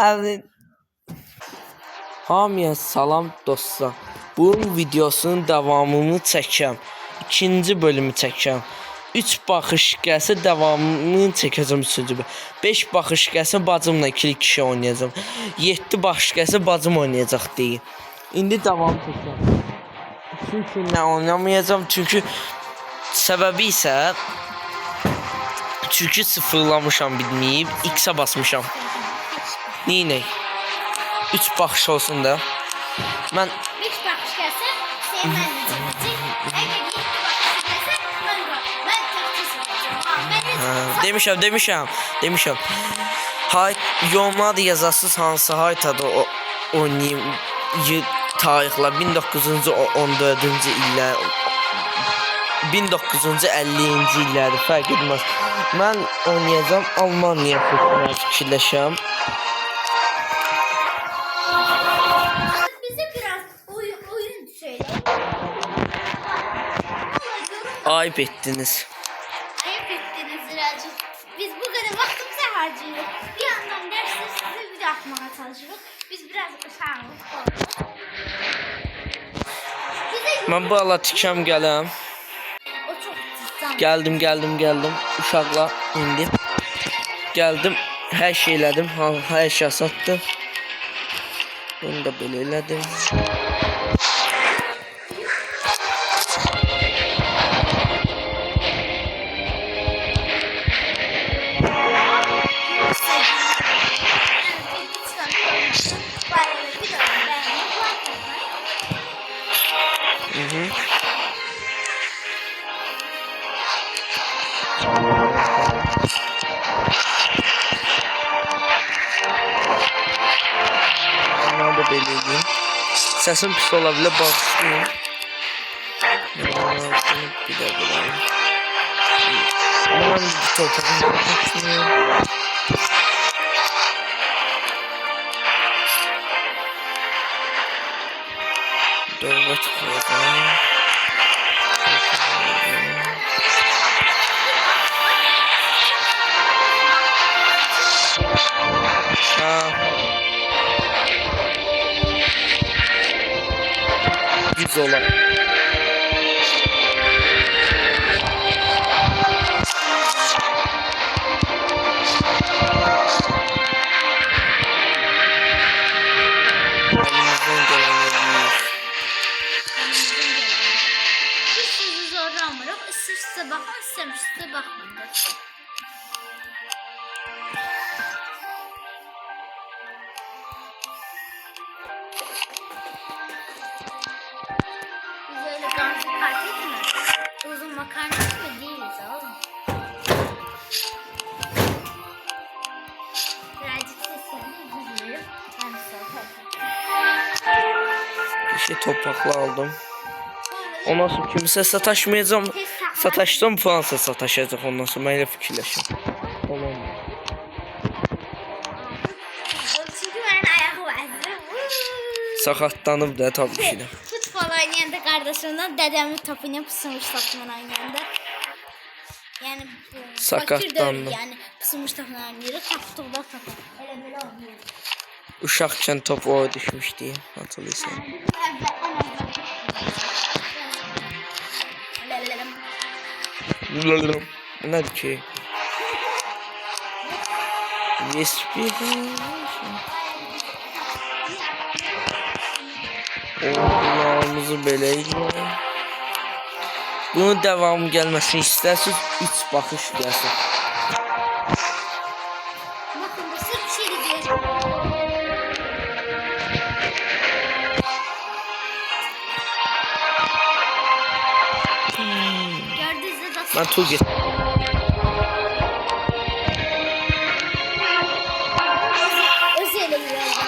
Evet. Hamıya salam dostlar. Bu videosunun davamını çəkəm. İkinci bölümü çəkəm. 3 baxış gəlsə davamını çəkəcəm 3-cü bölüm. 5 baxış gəlsə bacımla ikili kişi oynayacağım. 7 baxış gəlsə bacım oynayacaq deyə. İndi davam çəkəcəm. Çünki nə oynamayacağım? Çünki səbəbi isə çünki sıfırlamışam bilməyib, X-ə basmışam. Neyinək? 3 baxış olsun da. Mən 5 baxış gəlsə sən mənlə çəkəcək. Əgər 7 baxış gəlsə mən çəkəcəm. demişəm. Hay, yorumlarda yazasız hansı haytada oynayım tarixlər 1914-cü illər 1950-ci illəri fərq etməz. Mən oynayacağım Almaniya futbolunu fikirləşəm. Bize biraz oyun söyle. Ayıp ettiniz. Ayıp ettiniz birazcık. Biz bu kadar vaktimizi harcıyoruz. Bir yandan dersi size bir yapmaya çalışıyoruz. Biz biraz uşağımız olduk. Mən bu ala tikəm gələm. O çok cidden. Gəldim. Uşaqla indi. Gəldim. Hər şey elədim. Hər şey satdım. Bunu da belə elədim. Bunları da belə edeyim. Səsim pis ola bilər, baxışlayın. Bir də bulayım. Aman torpağını baxışlayın. Dövbə tıklayacağım. Güz olan. Elimizden geleni Biz sizi zorlamırıq. İstəyirsə baxın, istəmirsə baxmayın. Biz öyle gamsız parti mi? Uzun makarna mı değiliz oğlum? Birazcık seslerini gizliyorum. Ben bir şey toprakla aldım. Ondan sonra kimsə sataşmayacağım. Sataşsam Fransa sataşacaq ondan sonra. Mən elə fikirləşim. Tamam. Çünkü benim ayağı vardı. Sakatlanıb da tabii ki də. Futbol oynayanda kardeşimden dedemin topunu pısırmış topla oynayanda. Yani Sakatlandım. Yani pısırmış topla oynayırıq. Tapıqda topu. Elə belə oynayırıq. Uşaqkən top o düşmüş deyə hatırlayırsan. Bu nədir ki? Oğullarımızı belə edir. Bunun devamı gəlməsini istərsiniz 3 baxış gəlsin. Bakın bu sırf bir şey diyor. Gördünüz mü? Mən tur get. Özel biraz.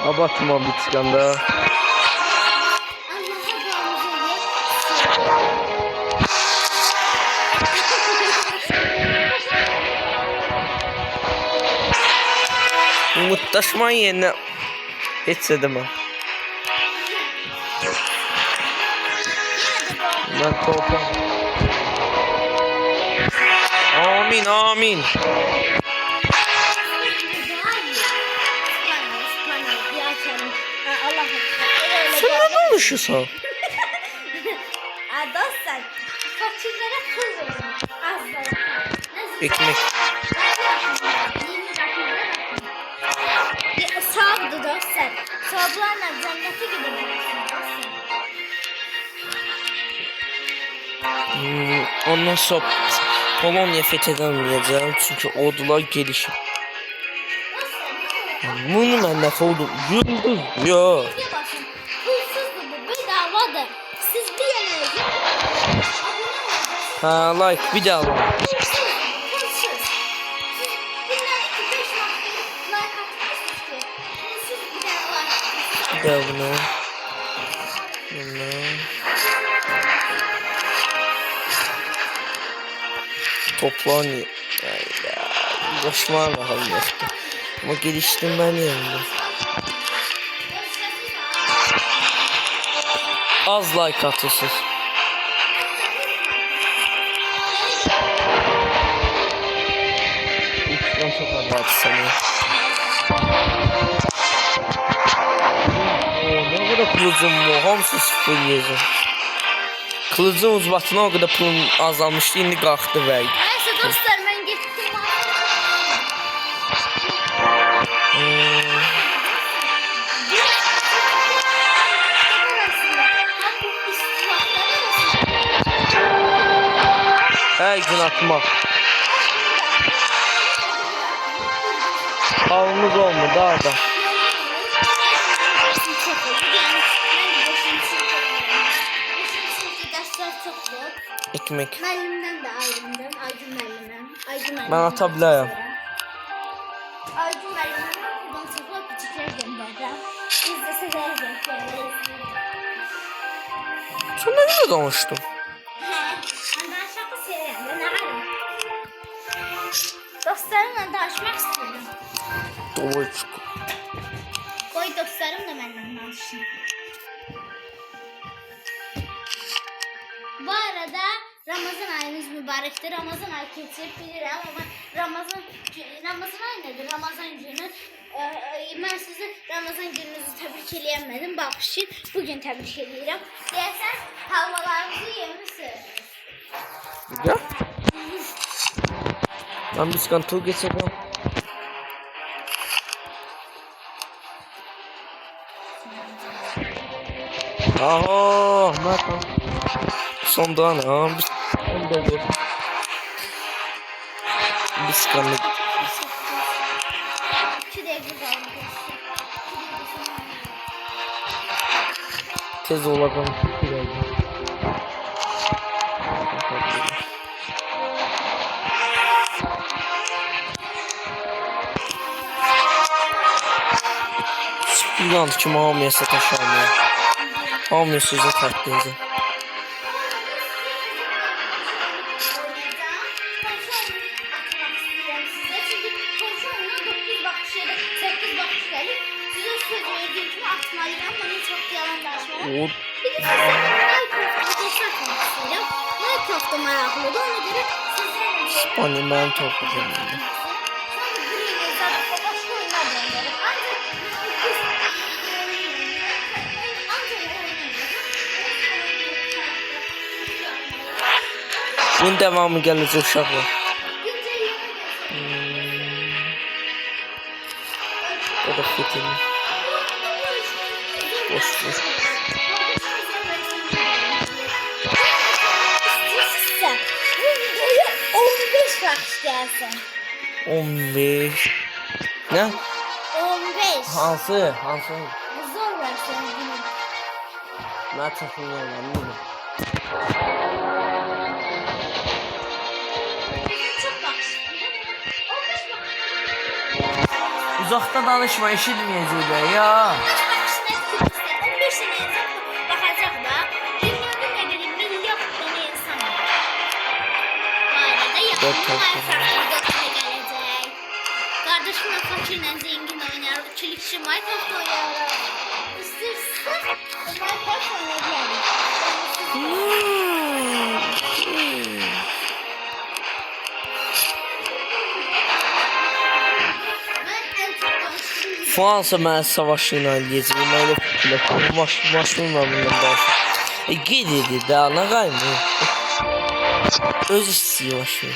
Abatma bir çıkanda. Umutlaşma yerine hiç edemem. Ben toplam. Amin amin. Sen ne konuşuyorsun? Dostlar, fakirlere pul verin. Az da. Ekmek. Sağdı dostlar. Sağlarla cennete gidebilirsiniz dostlar. Ondan sonra Polonya fethedemeyeceğim çünkü ordular gelişir. Bunu ben ne oldum? Yıldız ya. Bir bakın. Pulsuzdu bu. Bedavadır. Siz bir yere Ha like bir daha like. pulsuz. Siz bunlar 5 like atmışsınız ki. Pulsuz bir daha like. Bir daha bunu. Bunu. Toplan ya. Uğraşmaya bakalım yaptı. Ama geliştim ben yanımda. Az like atıyorsunuz. Uçtan çok abartı sanıyor. Ne kadar kılıcım bu? Hamısı sıfır yiyeceğim. Kılıcın uzbatına o kadar pulum azalmıştı. Şimdi kalktı ve Neyse dostlar ben gittim. Her gün atmak. Havumuz olmadı daha da. Ekmek. Müəllimdən də ayrıldım. Aygün müəlliməm. Ben atabilirim. Aygün müəlliməm. Buradan çıxıb küçüklər göndərirəm. Biz də sizə göndəririk. Sen ne kadar konuştun? Hə, mən danışmağı sevirəm. Mən ağarım. Dostlarımla danışmaq istəyirəm. Doğruçuk. Qoy dostlarım da məndən danışsın. Bu arada Ramazan ayınız mübarektir. Ramazan ayı keçib bilirəm ama Ramazan ayı nedir? Ramazan günü. Ben sizi Ramazan gününüzü təbrik eləyəmədim. Baxışın, bugün təbrik eləyirəm. Deyəsən, halvalarınızı yemişsiniz. Ya. Ben bir sıkıntı geçirdim. Aha, Mertan. Son daha ne? Bir sıkıntı. 2 dəqiqə qaldı. Tez olacağım. Bir an kim almaya sataşamıyor. Almıyor size taktığınızı. O Minecraft'ta meraklıdır. Ona göre sizlerle İspanya ben toplayacağım. Bunun devamı gelecek uşaklar. O da fitili. Boş boş. Bu videoya 15 bakış gelsin. 15. Ne? 15. Hansı? Zor versin bunu. Ne takımlar var mı? Çok bakış. 15 bakış. Uzakta danışma eşitmeyecekler ya. 15 sene insan bakacak da dünyada ne bileyim milyon tane insan var. Bu arada yakında Minecraft'a gelecek. Kardeşimle fakirle zengin oynar. Çelikçi Minecraft oynar. İstersen Minecraft oynayabilirim. Şu ansa mən savaş ilə eləyəcəm. Mən elə fikirləşirəm. Maşınla bundan danışım. Qeyd edir də, nə qaymı? Öz istəyir maşını.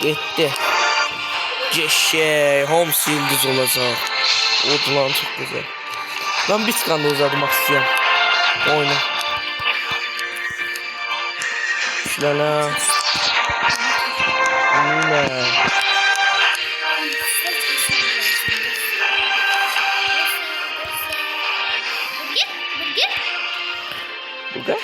Gitti. Geçey, hamısı yıldız olacaq. Odulan çok güzel. Ben bir skanda uzatmak istiyorum. Oyna. Şöyle. Yine. Bu da?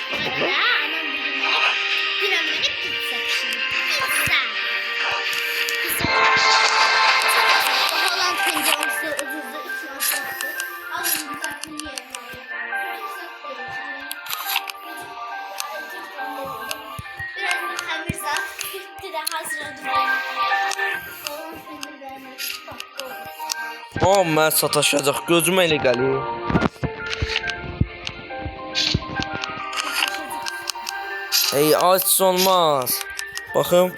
Mən sataşacaq, gözümə elə gəlir. Az olmaz. Baxım,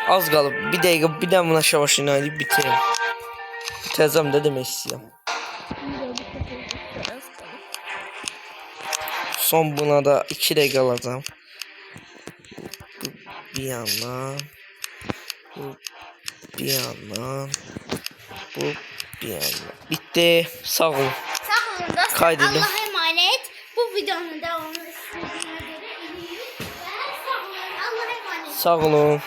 az qalıb. Bir dəqiqə, bir də buna şavaş ilə edib bitirim. Bitirəcəm də demək istəyirəm. Son buna da 2 dəqiqə alacağım. Bir yandan. Bu bir yandan. Bu bir yandan. Bitti. Sağ olun. Sağ olun dostlar. Kaydedin. Allah'a emanet. Bu videonun devamını istediğine göre eminim. Ve sağ olun. Allah'a emanet. Sağ olun.